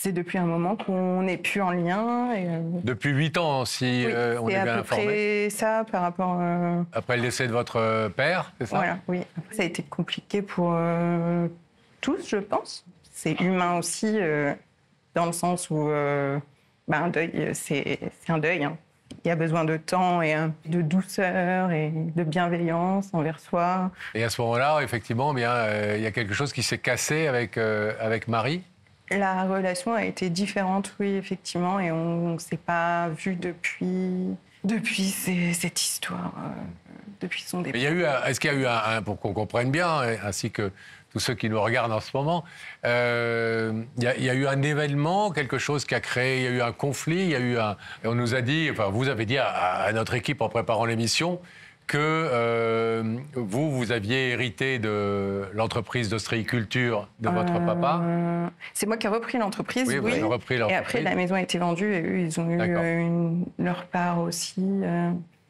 c'est depuis un moment qu'on n'est plus en lien. Et, Depuis 8 ans, si oui, on est bien à peu informé. près ça par rapport... Après le décès de votre père, c'est ça? Voilà, oui. Après, ça a été compliqué pour tous, je pense. C'est humain aussi, dans le sens où un deuil, c'est un deuil. Hein. Il y a besoin de temps et de douceur et de bienveillance envers soi. Et à ce moment-là, effectivement, il y a quelque chose qui s'est cassé avec Marie? La relation a été différente, oui, effectivement, et on ne s'est pas vu depuis cette histoire, depuis son départ. Est-ce qu'il y a eu pour qu'on comprenne bien, ainsi que tous ceux qui nous regardent en ce moment, il y a eu un événement, quelque chose qui a créé, il y a eu un conflit, et on nous a dit, enfin vous avez dit à notre équipe en préparant l'émission, que vous aviez hérité de l'entreprise d'ostréiculture de votre papa. C'est moi qui ai repris l'entreprise, oui. Vous avez repris l'entreprise. Et après, la maison a été vendue et eux, ils ont eu leur part aussi.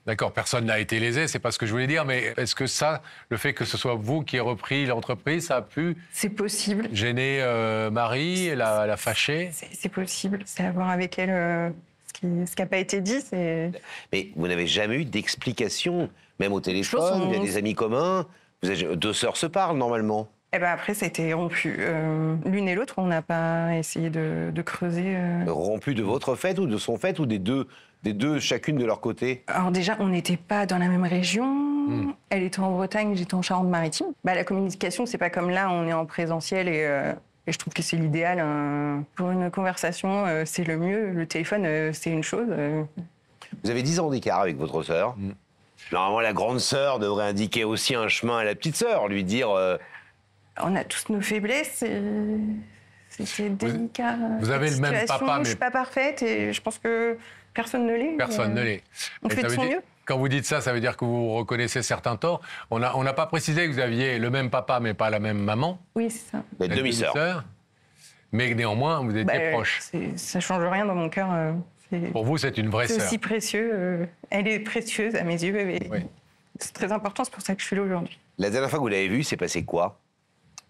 D'accord, personne n'a été lésé, c'est pas ce que je voulais dire, mais est-ce que ça, le fait que ce soit vous qui ayez repris l'entreprise, ça a pu... C'est possible. Gêner Marie, la fâcher? C'est possible, c'est à voir avec elle... Ce qui n'a pas été dit, c'est... Mais vous n'avez jamais eu d'explication, même au téléphone, il y a des amis communs, deux sœurs se parlent normalement. Eh ben après, ça a été rompu. L'une et l'autre, on n'a pas essayé de creuser. Rompu de votre fait ou de son fait, ou des deux chacune de leur côté? Alors déjà, on n'était pas dans la même région. Elle était en Bretagne, j'étais en Charente-Maritime. La communication, c'est pas comme là, on est en présentiel et je trouve que c'est l'idéal. Pour une conversation, c'est le mieux. Le téléphone, c'est une chose. Vous avez 10 ans d'écart avec votre sœur. Normalement, la grande sœur devrait indiquer aussi un chemin à la petite sœur, lui dire... On a tous nos faiblesses et c'est délicat. Vous avez le même papa, mais... Je suis pas parfaite et je pense que personne ne l'est. Personne ne l'est. On fait de son mieux. Quand vous dites ça, ça veut dire que vous reconnaissez certains torts. On n'a pas précisé que vous aviez le même papa, mais pas la même maman. Oui, c'est ça. Une demi-sœur. Mais néanmoins, vous étiez proches. Ça change rien dans mon cœur. Pour vous, c'est une vraie sœur. C'est aussi précieux. Elle est précieuse à mes yeux. Oui. C'est très important, c'est pour ça que je suis là aujourd'hui. La dernière fois que vous l'avez vue, c'est passé quoi?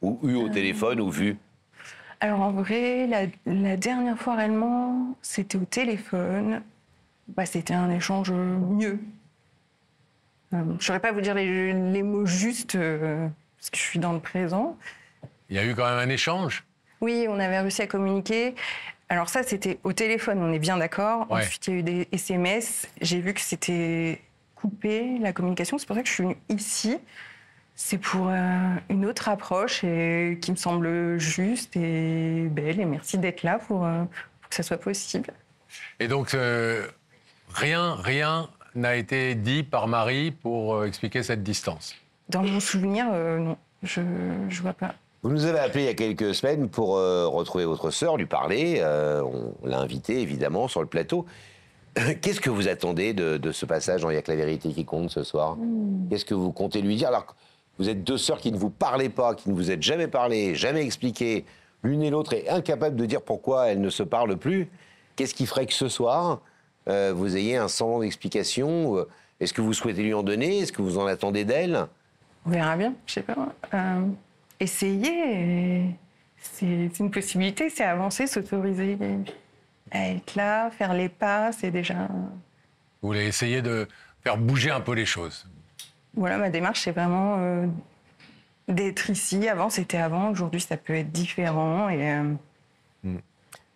Ou eu au téléphone, ou vu? Alors en vrai, la dernière fois réellement, c'était au téléphone. C'était un échange mieux. Je ne saurais pas vous dire les mots justes, parce que je suis dans le présent. Il y a eu quand même un échange? Oui, on avait réussi à communiquer. Alors ça, c'était au téléphone, on est bien d'accord. Ouais. Ensuite, il y a eu des SMS. J'ai vu que c'était coupé, la communication. C'est pour ça que je suis venue ici. C'est pour une autre approche et qui me semble juste et belle. Et merci d'être là pour que ça soit possible. Et donc, rien n'a été dit par Marie pour expliquer cette distance? Dans mon souvenir, non. Je vois pas. Vous nous avez appelé il y a quelques semaines pour retrouver votre sœur, lui parler. On l'a invitée, évidemment, sur le plateau. Qu'est-ce que vous attendez de ce passage dans « Il n'y a que la vérité qui compte » ce soir? Qu'est-ce que vous comptez lui dire? Alors, vous êtes deux sœurs qui ne vous parlaient pas, qui ne vous êtes jamais parlé, jamais expliqué. L'une et l'autre est incapable de dire pourquoi elles ne se parlent plus. Qu'est-ce qui ferait que ce soir, vous ayez un semblant d'explication? Est-ce que vous souhaitez lui en donner? Est-ce que vous en attendez d'elle? On verra bien, je sais pas. Essayer, c'est une possibilité, c'est avancer, s'autoriser à être là, faire les pas, c'est déjà... Vous voulez essayer de faire bouger un peu les choses? Voilà, ma démarche, c'est vraiment d'être ici. Avant, c'était avant. Aujourd'hui, ça peut être différent. Et,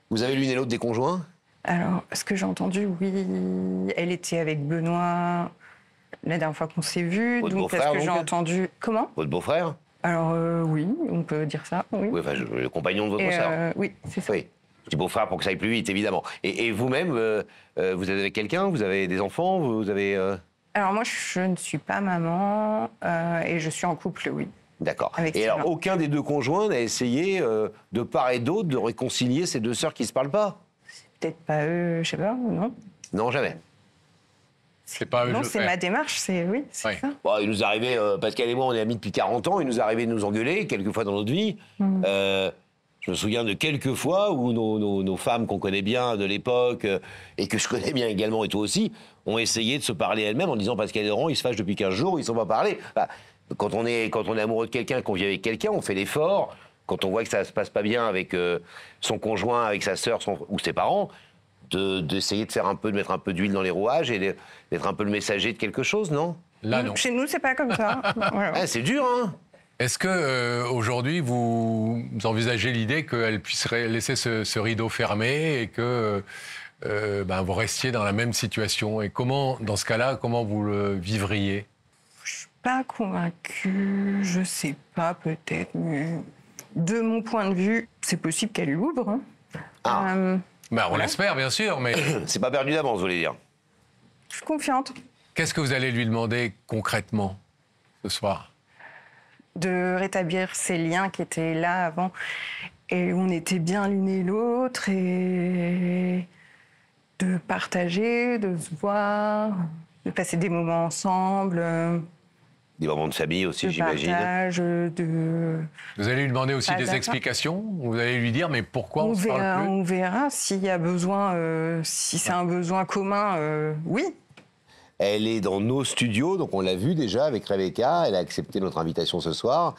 Vous avez l'une et l'autre des conjoints? Alors, ce que j'ai entendu, oui, elle était avec Benoît la dernière fois qu'on s'est vus. Votre Donc, beau-frère, parce que j'ai donc entendu... Comment? Votre beau-frère? Alors, oui, on peut dire ça, oui. Oui, enfin, le compagnon de votre Et, sœur. oui, c'est ça. Oui. Je dis beau-frère pour que ça aille plus vite, évidemment. Et vous-même, vous êtes avec quelqu'un? Vous avez des enfants? Vous avez... Alors, moi, je ne suis pas maman et je suis en couple, oui. D'accord. Avec Et Sylvain. alors, aucun des deux conjoints n'a essayé, de part et d'autre, de réconcilier ces deux sœurs qui ne se parlent pas? Peut-être pas eux, je sais pas, non? Non, jamais. C'est pas eux de Non, le c'est faire. ma démarche, c'est... Oui, c'est Ouais. ça. Bon, il nous arrivait, Pascal et moi, on est amis depuis 40 ans, il nous arrivait de nous engueuler, quelques fois dans notre vie. Je me souviens de quelques fois où nos femmes qu'on connaît bien de l'époque, et que je connais bien également, et toi aussi, ont essayé de se parler elles-mêmes en disant Pascal et Laurent, ils se fâchent depuis 15 jours, ils ne sont pas parlés. Enfin, quand on est amoureux de quelqu'un, qu'on vit avec quelqu'un, on fait l'effort. quand on voit que ça se passe pas bien avec son conjoint, avec sa sœur ou ses parents, d'essayer de faire de mettre un peu d'huile dans les rouages et d'être un peu le messager de quelque chose, non? Là, non. Chez nous, c'est pas comme ça. Voilà. Ah, c'est dur, hein? Est-ce que aujourd'hui vous envisagez l'idée qu'elle puisse laisser ce rideau fermé et que vous restiez dans la même situation? Et comment, dans ce cas-là, comment vous le vivriez? Je suis pas convaincue, je sais pas, peut-être, mais de mon point de vue, c'est possible qu'elle l'ouvre. Hein. Ah. On l'espère, bien sûr, mais C'est pas perdu d'avance, vous voulez dire? Je suis confiante qu'est-ce que vous allez lui demander concrètement ce soir? de rétablir ces liens qui étaient là avant et où on était bien l'une et l'autre et de partager, de se voir, de passer des moments ensemble. Des moments de famille aussi, de j'imagine. partage, de... Vous allez lui demander aussi Pas des d'accord. explications? Vous allez lui dire, mais pourquoi on se parle plus? On verra s'il y a besoin, si c'est un besoin commun, oui. Elle est dans nos studios, donc on l'a vu déjà avec Rebecca. Elle a accepté notre invitation ce soir.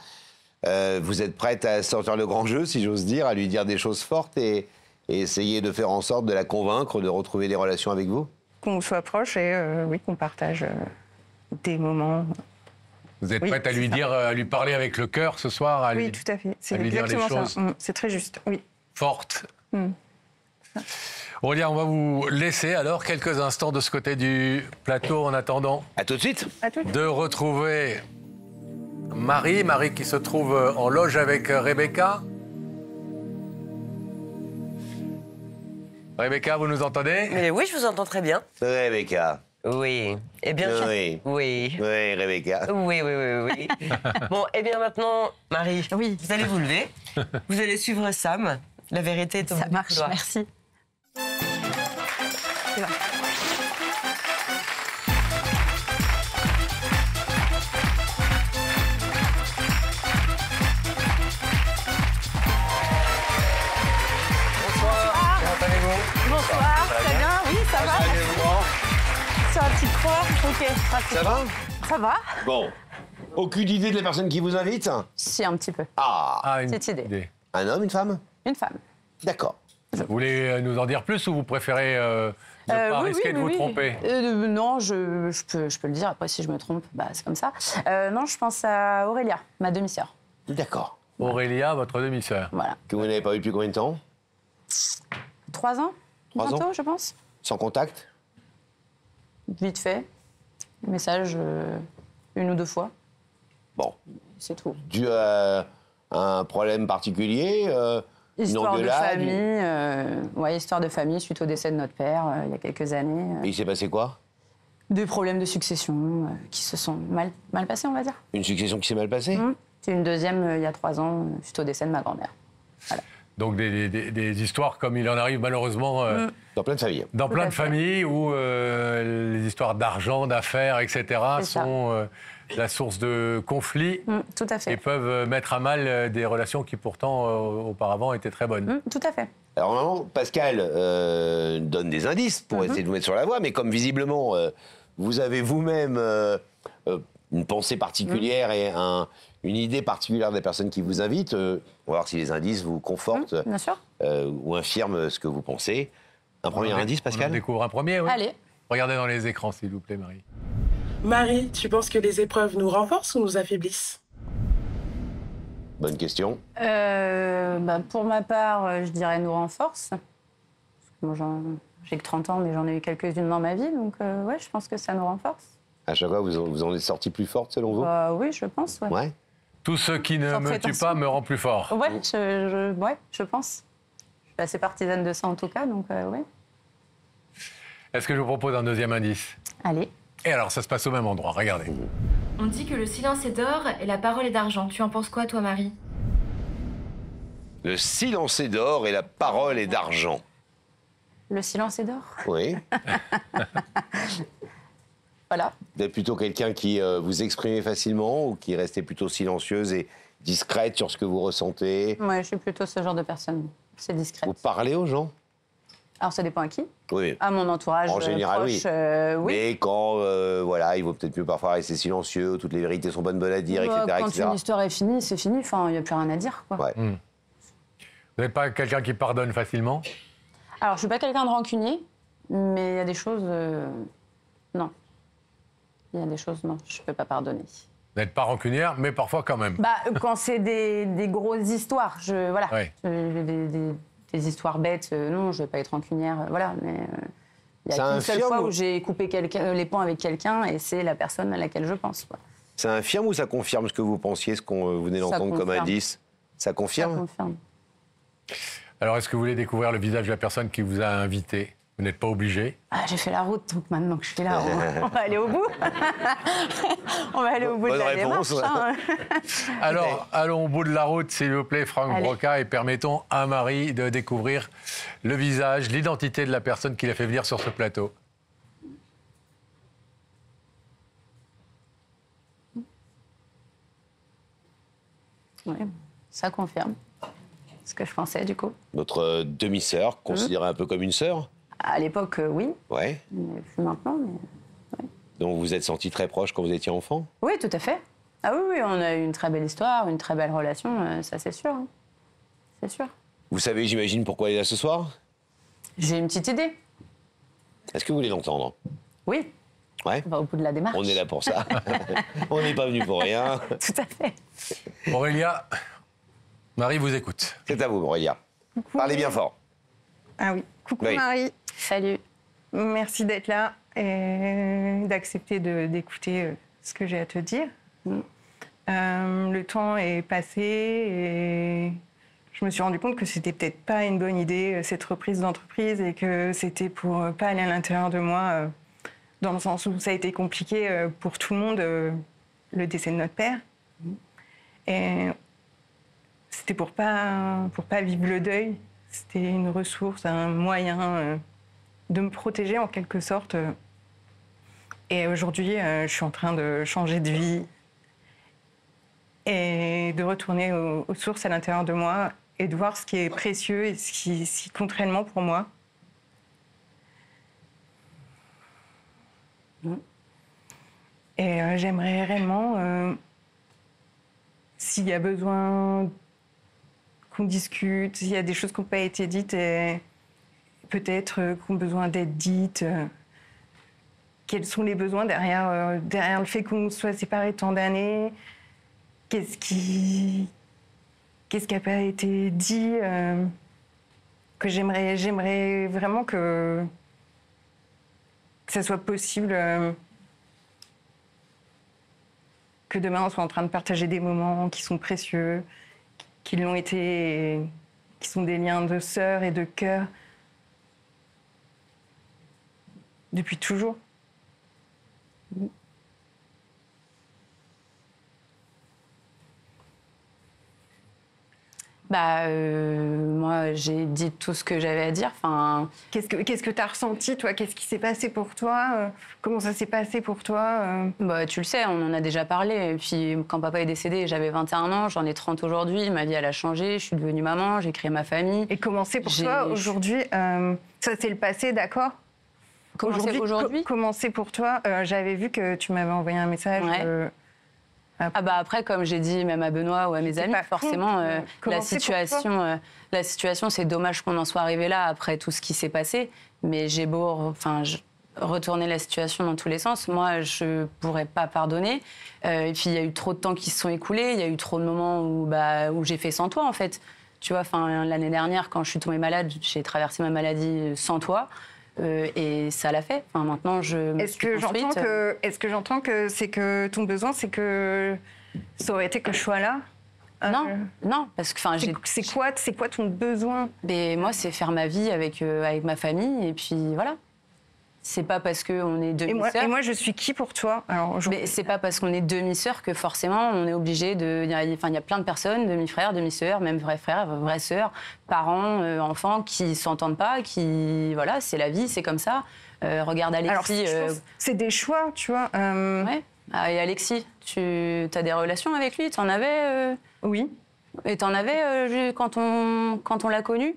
Vous êtes prête à sortir le grand jeu, si j'ose dire, à lui dire des choses fortes et essayer de faire en sorte de la convaincre de retrouver des relations avec vous? Qu'on soit proche et oui, qu'on partage des moments. Vous êtes Oui, prête à lui c'est ça. dire, à lui parler avec le cœur ce soir, à Oui, lui, tout à fait. C'est à lui dire les exactement choses ça. C'est très juste, oui. fortes? Mm. Aurélien, on va vous laisser alors quelques instants de ce côté du plateau en attendant À tout de suite. À tout. de retrouver Marie qui se trouve en loge avec Rebecca. Rebecca, vous nous entendez? Mais oui, je vous entends très bien. Rebecca. Oui. Eh bien, Oui. oui. Oui, Rebecca. Oui, oui, oui, oui. Bon, eh bien maintenant, Marie, Oui. vous allez vous lever. Vous allez suivre Sam. La vérité est au bout Ça du marche, couloir. merci. C'est bon. Bonsoir. Comment allez-vous? Bonsoir, très bien, oui, ça va. Sur la petite croix, ok. Ça va? Ça va? Bon. Aucune idée de la personne qui vous invite? Si, un petit peu. Ah. Une Petite idée. Un homme, une femme? Une femme. D'accord. Vous voulez nous en dire plus ou vous préférez ne pas Oui, risquer oui, de vous oui. tromper? Non, je peux le dire. Après, si je me trompe, bah, c'est comme ça. Non, je pense à Aurélia, ma demi-sœur. D'accord. Aurélia, votre demi-sœur. Voilà. Que vous n'avez pas vu depuis combien de temps? 3 ans 3 bientôt, ans je pense. Sans contact? Vite fait. Message 1 ou 2 fois. Bon. C'est tout. Dû à un problème particulier? Histoire de engueulade, famille. Ouais, histoire de famille suite au décès de notre père il y a quelques années. Et il s'est passé quoi? Des problèmes de succession qui se sont mal passés, on va dire. Une succession qui s'est mal passée? C'est une deuxième il y a 3 ans suite au décès de ma grand-mère. Donc des histoires comme il en arrive malheureusement Dans plein de familles. dans Tout plein à de fait. familles où les histoires d'argent, d'affaires, etc. C'est ça. sont la source de conflits Tout à fait. et peuvent mettre à mal des relations qui pourtant auparavant étaient très bonnes. Tout à fait. Alors normalement, Pascal donne des indices pour essayer de vous mettre sur la voie, mais comme visiblement vous avez vous-même une pensée particulière et une idée particulière des personnes qui vous invitent, on va voir si les indices vous confortent Bien sûr. ou infirment ce que vous pensez. Un premier indice, On en Pascal? découvre un premier, oui. Allez. Regardez dans les écrans, s'il vous plaît, Marie. Marie, tu penses que les épreuves nous renforcent ou nous affaiblissent? Bonne question. Pour ma part, je dirais nous renforce. Parce que moi, j'ai que 30 ans, mais j'en ai eu quelques-unes dans ma vie. Donc, ouais, je pense que ça nous renforce. À chaque fois, vous en êtes sorti plus forte, selon vous? Oui, je pense. Ouais, Ouais. Tout ce qui ne Sans me tue prétention. pas me rend plus fort. ouais, je pense. Je suis assez partisane de ça en tout cas. Donc, ouais. Est-ce que je vous propose un deuxième indice? Allez. Et alors, ça se passe au même endroit, regardez. On dit que le silence est d'or et la parole est d'argent. Tu en penses quoi, toi, Marie? Le silence est d'or et la parole est d'argent. Le silence est d'or. Oui. Voilà. Vous êtes plutôt quelqu'un qui vous exprimez facilement ou qui restez plutôt silencieuse et discrète sur ce que vous ressentez? Ouais, je suis plutôt ce genre de personne. C'est discret. Vous parlez aux gens? Alors, ça dépend à qui. Oui. À mon entourage En général, proche, oui. Mais quand, voilà, il vaut peut-être mieux parfois rester silencieux, toutes les vérités sont bonnes à dire, Bah, etc. quand etc. une histoire est finie, c'est fini. Enfin, il n'y a plus rien à dire, quoi. Ouais. Vous n'êtes pas quelqu'un qui pardonne facilement? Alors, je suis pas quelqu'un de rancunier, mais il y a des choses... Non. Il y a des choses, non, je peux pas pardonner. Vous n'êtes pas rancunière, mais parfois quand même. Bah, quand c'est des grosses histoires, voilà. Ouais. Des histoires bêtes, non, je vais pas être rancunière, voilà. Mais il y Ça a qu'une seule infirme fois ou- où j'ai coupé les ponts avec quelqu'un et c'est la personne à laquelle je pense. Quoi. Ça infirme ou ça confirme ce que vous pensiez, ce qu'on vous venez Ça d'entendre comme confirme. indice? Ça Ça confirme? confirme. Alors, est-ce que vous voulez découvrir le visage de la personne qui vous a invité? Vous n'êtes pas obligé. Ah, j'ai fait la route, donc maintenant que je suis là, on va aller au bout. On va aller au bout Bonne de la réponse. démarche. Hein. Alors, allons au bout de la route, s'il vous plaît, Franck Allez. Broca, et permettons à Marie de découvrir le visage, l'identité de la personne qui l'a fait venir sur ce plateau. Ouais, ça confirme ce que je pensais, du coup. Notre demi-sœur, considérée un peu comme une sœur? À l'époque, oui, Ouais. mais plus maintenant. Mais... Donc vous vous êtes senti très proche quand vous étiez enfant? Oui, tout à fait. Ah oui, oui, on a eu une très belle histoire, une très belle relation, ça c'est sûr. Hein. C'est sûr. Vous savez, j'imagine, pourquoi elle est là ce soir? J'ai une petite idée. Est-ce que vous voulez l'entendre? Oui, Ouais. on va au bout de la démarche. On est là pour ça. On n'est pas venu pour rien. Tout à fait. Aurélia, Marie vous écoute. C'est à vous, Aurélia. Parlez bien fort. Ah oui. Coucou Oui. Marie. Salut. Merci d'être là et d'accepter d'écouter ce que j'ai à te dire. Le temps est passé et je me suis rendu compte que c'était peut-être pas une bonne idée, cette reprise d'entreprise, et que c'était pour pas aller à l'intérieur de moi, dans le sens où ça a été compliqué pour tout le monde, le décès de notre père. Et c'était pour pas vivre le deuil. C'était une ressource, un moyen de me protéger en quelque sorte. Et aujourd'hui, je suis en train de changer de vie et de retourner aux sources à l'intérieur de moi et de voir ce qui est précieux et ce qui compte réellement pour moi. Et j'aimerais réellement, s'il y a besoin qu'on discute, s'il y a des choses qui n'ont pas été dites et peut-être qui ont besoin d'être dites, quels sont les besoins derrière le fait qu'on soit séparés tant d'années, qu'est-ce qui n'a pas été dit, que j'aimerais vraiment que ça soit possible, que demain on soit en train de partager des moments qui sont précieux, qui l'ont été, et qui sont des liens de sœur et de cœur depuis toujours. Bah, moi, j'ai dit tout ce que j'avais à dire. Enfin, Qu'est-ce que tu as ressenti, toi? Qu'est-ce qui s'est passé pour toi? Comment ça s'est passé pour toi? bah, tu le sais, on en a déjà parlé. Et puis, quand papa est décédé, j'avais 21 ans, j'en ai 30 aujourd'hui. Ma vie, elle a changé. Je suis devenue maman, j'ai créé ma famille. Et comment c'est pour J'ai- toi aujourd'hui? Ça, c'est le passé, d'accord? Comment c'est aujourd'hui Comment c'est pour toi? J'avais vu que tu m'avais envoyé un message. Ouais. Ah bah après, comme j'ai dit même à Benoît ou à mes amis, pas forcément, con. Comment la c'est pour toi situation, c'est dommage qu'on en soit arrivé là après tout ce qui s'est passé. Mais j'ai beau, retourner la situation dans tous les sens, moi, je pourrais pas pardonner. Et puis il y a eu trop de temps qui se sont écoulés, il y a eu trop de moments où j'ai fait sans toi en fait. Tu vois, l'année dernière, quand je suis tombée malade, j'ai traversé ma maladie sans toi. Et ça l'a fait. Maintenant, je me Est-ce suis que construite. j'entends que c'est que ton besoin, c'est que ça aurait été que je sois là? Non, parce que C'est quoi ton besoin? Mais moi, c'est faire ma vie avec ma famille, et puis voilà. C'est pas parce qu'on est Et demi-sœurs. moi, je suis qui pour toi? Alors, Mais c'est pas parce qu'on est demi-sœurs que forcément on est obligé de. Il y a plein de personnes, demi-frères, demi-sœurs, même vrais frères, vraies sœurs, parents, enfants qui s'entendent pas, qui. Voilà, c'est la vie, c'est comme ça. Regarde Alexis. Alors, je pense que c'est des choix, tu vois. Ouais. Ah, et Alexis, tu as des relations avec lui? T'en avais Oui. Et t'en avais quand on l'a connu?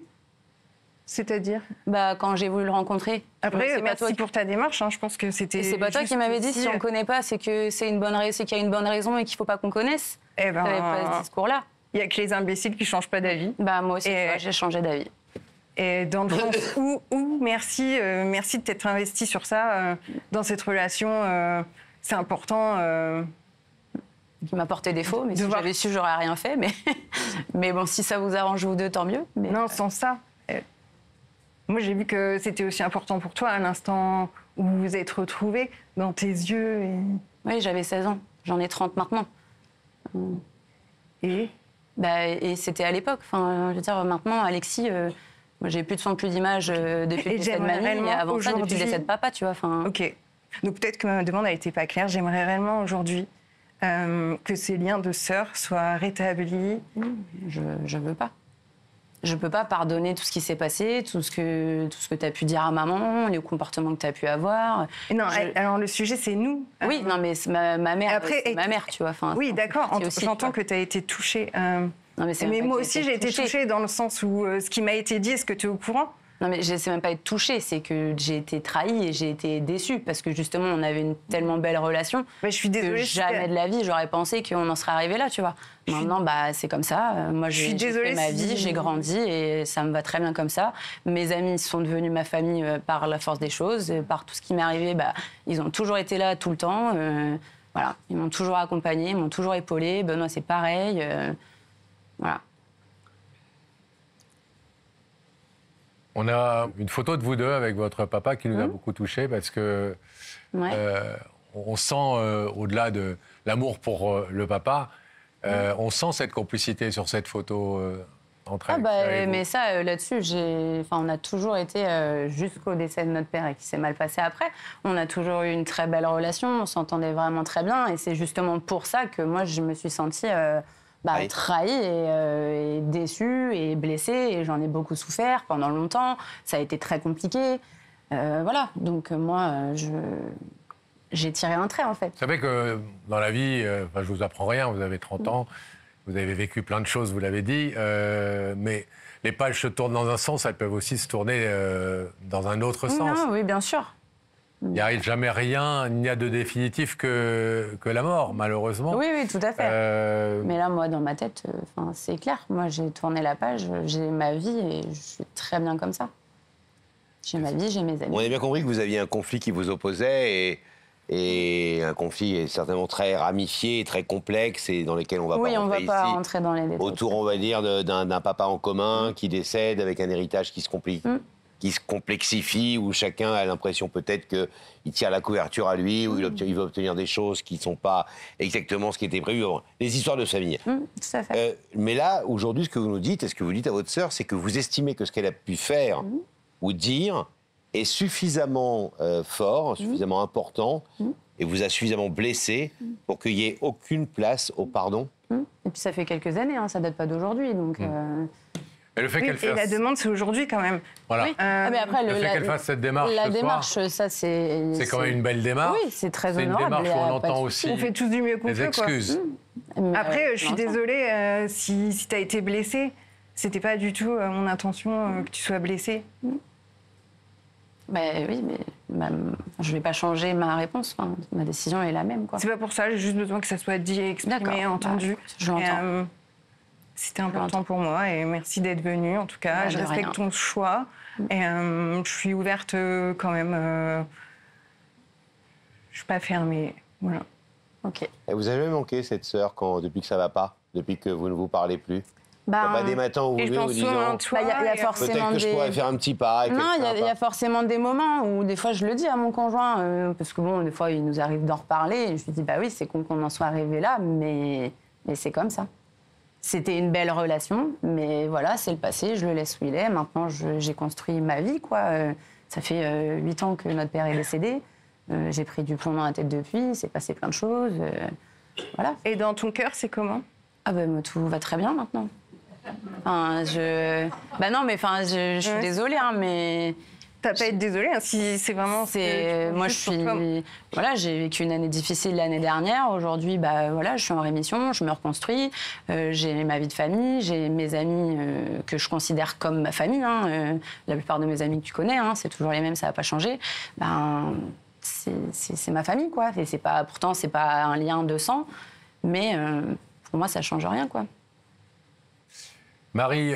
C'est-à-dire? Bah, quand j'ai voulu le rencontrer. Après, c'est pas merci toi qui... pour ta démarche. Hein. Je pense que c'était. Et c'est pas toi juste qui m'avais dit aussi, si on connaît pas, c'est que c'est c'est qu'il y a une bonne raison et qu'il faut pas qu'on connaisse. Eh ben, T'avais pas ce discours-là. il y a que les imbéciles qui changent pas d'avis. Bah moi aussi, Et- tu vois, j'ai changé d'avis. Et dans le sens où merci de t'être investi sur ça, dans cette relation, c'est important. Qui m'a porté défaut, mais De si voir- j'avais su, j'aurais rien fait. Mais mais bon, si ça vous arrange vous deux, tant mieux. Mais Non, sans ça. Moi, j'ai vu que c'était aussi important pour toi à l'instant où vous vous êtes retrouvés dans tes yeux. oui, j'avais 16 ans. J'en ai 30 maintenant. Et Bah, et c'était à l'époque. Enfin, je veux dire, maintenant, Alexis, moi, j'ai plus de son, plus d'image depuis le Et décès de j'aimerais mamie. Et réellement avant ça, depuis le aujourd'hui- décès de papa, tu vois. Enfin, ok. Donc peut-être que ma demande a été pas claire. J'aimerais réellement aujourd'hui que ces liens de sœurs soient rétablis. je veux pas. Je peux pas pardonner tout ce qui s'est passé, tout ce que tu as pu dire à maman, les comportements que tu as pu avoir. Et non, alors le sujet, c'est nous. Oui, non, mais c'est ma mère, Après, c'est ma mère, tu vois. Enfin, Oui, c'est d'accord. partie aussi, J'entends tu vois. que tu as été touchée. Non, c'est Mais même pas moi que aussi, j'ai été touchée dans le sens où ce qui m'a été dit, est-ce que tu es au courant? Non, mais c'est même pas être touchée, c'est que j'ai été trahie et j'ai été déçue parce que justement, on avait une tellement belle relation. Bah, je suis Que désolée. jamais de la vie, j'aurais pensé qu'on en serait arrivé là, tu vois. Maintenant, bah, c'est comme ça. Moi, Je suis j'ai désolée fait ma si- vie, j'ai grandi et ça me va très bien comme ça. Mes amis sont devenus ma famille par la force des choses, par tout ce qui m'est arrivé. Bah, ils ont toujours été là tout le temps. Voilà, ils m'ont toujours accompagnée, ils m'ont toujours épaulée. Benoît, c'est pareil. Voilà. On a une photo de vous deux avec votre papa qui nous a beaucoup touchés parce que Ouais. on sent, au-delà de l'amour pour le papa, on sent cette complicité sur cette photo entre Ah Alex bah, et vous. mais ça, là-dessus, on a toujours été, jusqu'au décès de notre père et qui s'est mal passé après, on a toujours eu une très belle relation, on s'entendait vraiment très bien et c'est justement pour ça que moi, je me suis sentie Oui. trahie et déçue et blessée et j'en ai beaucoup souffert pendant longtemps, ça a été très compliqué. Voilà, donc moi, j'ai tiré un trait en fait. Vous savez que dans la vie, je vous apprends rien, vous avez 30 ans, vous avez vécu plein de choses, vous l'avez dit, mais les pages se tournent dans un sens, elles peuvent aussi se tourner dans un autre sens. Non, oui, bien sûr. Il n'y a jamais rien, il n'y a de définitif que la mort, malheureusement. Oui, oui, tout à fait. Euh, Mais là, moi, dans ma tête, c'est clair. Moi, j'ai tourné la page, j'ai ma vie et je suis très bien comme ça. J'ai ma vie, j'ai mes amis. On a bien compris que vous aviez un conflit qui vous opposait et un conflit certainement très ramifié, très complexe et dans lequel on va Oui, pas on rentrer va pas ici. rentrer dans les détails. Autour, on va dire, d'un papa en commun qui décède avec un héritage qui se complique. Qui se complexifie, où chacun a l'impression peut-être qu'il tire la couverture à lui, où il va obtenir des choses qui ne sont pas exactement ce qui était prévu. Bon, les histoires de famille. Tout à fait. Mais là, aujourd'hui, ce que vous nous dites, et ce que vous dites à votre sœur, c'est que vous estimez que ce qu'elle a pu faire ou dire est suffisamment fort, suffisamment important, et vous a suffisamment blessé pour qu'il n'y ait aucune place au pardon. Et puis ça fait quelques années, hein, ça date pas d'aujourd'hui. Donc, et le fait Oui, qu'elle et la fasse, demande, c'est aujourd'hui quand même. voilà, oui. Ah, mais après, le fait qu'elle fasse cette démarche la ce soir, démarche, ça, c'est quand même une belle démarche. Oui, c'est très C'est une honorable. démarche il y où a on pas de entend souci. aussi On fait tous du mieux qu'on les peut, quoi. excuses. Mais, Après, je suis j'entends. désolée si tu as été blessée. C'était pas du tout mon intention que tu sois blessée. Ben oui, mais je vais pas changer ma réponse. Enfin, ma décision est la même, quoi. C'est pas pour ça, j'ai juste besoin que ça soit dit, exprimé, D'accord. entendu. Bah, je l'entends. Et, c'était important pour moi et merci d'être venue. En tout cas, Bah, je de respecte rien. ton choix et je suis ouverte quand même. Je suis pas fermée. Voilà. Ok. Et vous avez jamais manqué cette sœur depuis que ça va pas, depuis que vous ne vous parlez plus? Il n'y a Ben, pas des matins où vous Et je vous pense disant souvent à toi. il y a et- forcément peut-être que je pourrais faire un petit pas. et que Non, je ferai un il y a pas. forcément des moments où des fois je le dis à mon conjoint, parce que bon, des fois il nous arrive d'en reparler, et je lui dis bah oui, c'est con qu'on en soit arrivé là, mais c'est comme ça. C'était une belle relation, mais voilà, c'est le passé, je le laisse où il est. Maintenant, j'ai construit ma vie, quoi. Ça fait 8 ans que notre père est décédé. J'ai pris du plomb dans la tête depuis, il s'est passé plein de choses. Voilà. Et dans ton cœur, c'est comment? Ah ben tout va très bien maintenant. Enfin, bah non, mais enfin, je suis désolée, hein, mais T'as pas à être désolée, hein, si c'est vraiment... Moi, voilà, j'ai vécu une année difficile l'année dernière. Aujourd'hui, bah, voilà, je suis en rémission, je me reconstruis. J'ai ma vie de famille, j'ai mes amis que je considère comme ma famille. Hein, la plupart de mes amis que tu connais, hein, c'est toujours les mêmes, ça va pas changer. Ben, c'est ma famille, quoi. Et pourtant, c'est pas un lien de sang, mais pour moi, ça change rien, quoi. Marie,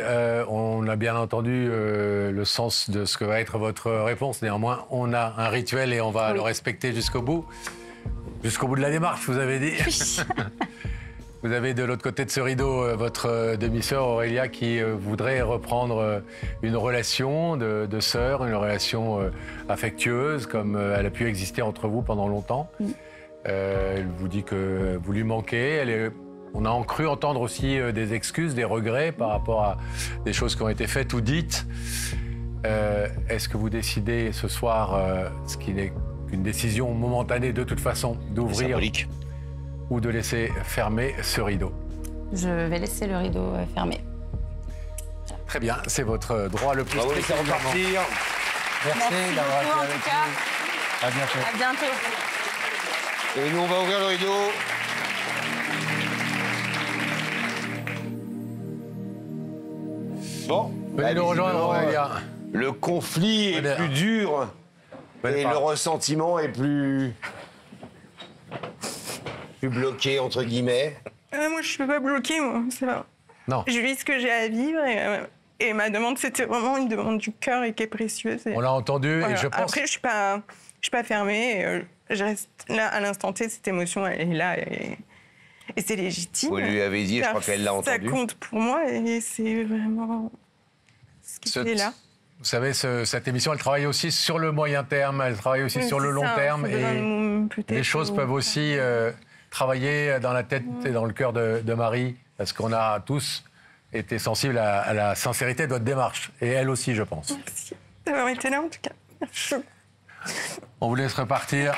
on a bien entendu le sens de ce que va être votre réponse. Néanmoins, on a un rituel et on va le respecter jusqu'au bout. Jusqu'au bout de la démarche, vous avez dit. Oui. Vous avez de l'autre côté de ce rideau votre demi-sœur Aurélia qui voudrait reprendre une relation de sœur, une relation affectueuse comme elle a pu exister entre vous pendant longtemps. Elle vous dit que vous lui manquez. On a cru entendre aussi des excuses, des regrets par rapport à des choses qui ont été faites ou dites. Est-ce que vous décidez ce soir, ce qui n'est qu'une décision momentanée de toute façon, d'ouvrir ou de laisser fermer ce rideau? Je vais laisser le rideau fermé. Très bien, c'est votre droit le plus strict. Repartir. Merci d'avoir été avec nous. À bientôt. À bientôt. Et nous, on va ouvrir le rideau. Bon, venez nous rejoindre, Aurélia. Le conflit est plus dur et le ressentiment est plus bloqué, entre guillemets. Moi, je ne peux pas bloquer, moi. C'est pas... Non. Je vis ce que j'ai à vivre et ma demande, c'était vraiment une demande du cœur et qui est précieuse. On l'a entendu et je pense... Après, je ne suis pas fermée. Je reste là, à l'instant T, cette émotion, elle est là et c'est légitime. Vous lui avez dit, je crois qu'elle l'a entendu. Ça compte pour moi et c'est vraiment ce qui est là. Vous savez, cette émission, elle travaille aussi sur le moyen terme, elle travaille aussi sur le long terme. Et les choses peuvent aussi travailler dans la tête et dans le cœur de Marie, parce qu'on a tous été sensibles à la sincérité de votre démarche. Et elle aussi, je pense. Merci d'avoir été là, en tout cas. Merci. On vous laisse repartir.